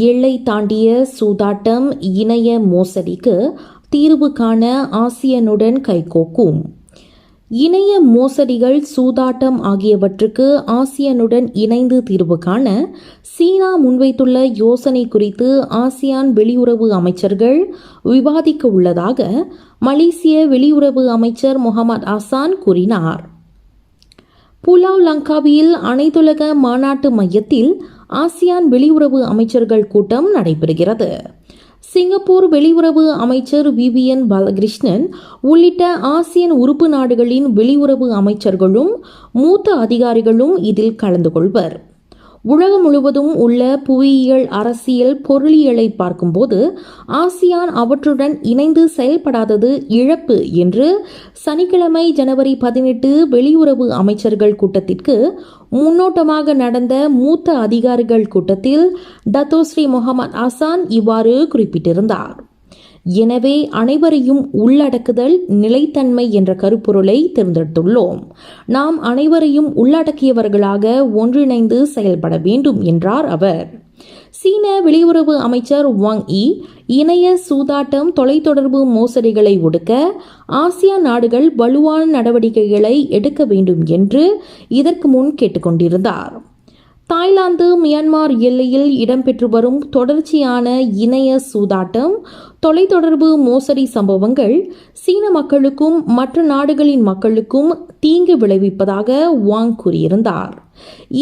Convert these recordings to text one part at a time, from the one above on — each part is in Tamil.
எல்லை தாண்டிய சூதாட்டம், இணைய மோசடிக்கு தீர்வு காண ஆசியானுடன் கைகோக்கும். இணைய மோசடிகள், சூதாட்டம் ஆகியவற்றுக்கு ஆசியானுடன் இணைந்து தீர்வு காண சீனா முன்வைத்துள்ள யோசனை குறித்து ஆசியான் வெளியுறவு அமைச்சர்கள் விவாதிக்க உள்ளதாக மலேசிய வெளியுறவு அமைச்சர் முகமது ஹசான் கூறினார். புலாவ் லங்காவியில் அனைத்துலக மாநாட்டு மையத்தில் ஆசியான் வெளியுறவு அமைச்சர்கள் கூட்டம் நடைபெறுகிறது. சிங்கப்பூர் வெளியுறவு அமைச்சர் விவியன் பாலகிருஷ்ணன் உள்ளிட்ட ஆசியன் உறுப்பு நாடுகளின் வெளியுறவு அமைச்சர்களும் மூத்த அதிகாரிகளும் இதில் கலந்து கொள்வர். உலகம் முழுவதும் உள்ள புவியியல், அரசியல், பொருளியலை பார்க்கும்போது ஆசியான் அவற்றுடன் இணைந்து செயல்படாதது இழப்பு என்று சனிக்கிழமை ஜனவரி 18 வெளியுறவு அமைச்சர்கள் கூட்டத்திற்கு முன்னோட்டமாக நடந்த மூத்த அதிகாரிகள் கூட்டத்தில் டத்தோஸ்ரீ முகமது ஹசான் இவ்வாறு குறிப்பிட்டிருந்தார். எனவே அனைவரையும் உள்ளடக்குதல், நிலைத்தன்மை என்ற கருப்பொருளை தேர்ந்தெடுத்துள்ளோம். நாம் அனைவரையும் உள்ளடக்கியவர்களாக ஒன்றிணைந்து செயல்பட வேண்டும் என்றார் அவர். சீன வெளியுறவு அமைச்சர் வாங் யி இணைய சூதாட்டம், தொலைத்தொடர்பு மோசடிகளை ஒடுக்க ஆசியான் நாடுகள் வலுவான நடவடிக்கைகளை எடுக்க வேண்டும் என்று இதற்கு முன் கேட்டுக்கொண்டிருந்தார். தாய்லாந்து, மியான்மர் எல்லையில் இடம்பெற்று வரும் தொடர்ச்சியான இணைய சூதாட்டம், தொலைத்தொடர்பு மோசடி சம்பவங்கள் சீன மக்களுக்கும் மற்ற நாடுகளின் மக்களுக்கும் தீங்கு விளைவிப்பதாக வாங் கூறியிருந்தார்.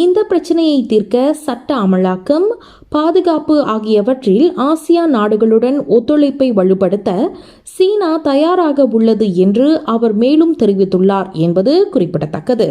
இந்த பிரச்சினையை தீர்க்க சட்ட அமலாக்கம், பாதுகாப்பு ஆகியவற்றில் ஆசியான் நாடுகளுடன் ஒத்துழைப்பை வலுப்படுத்த சீனா தயாராக உள்ளது என்று அவர் மேலும் தெரிவித்துள்ளார் என்பது குறிப்பிடத்தக்கது.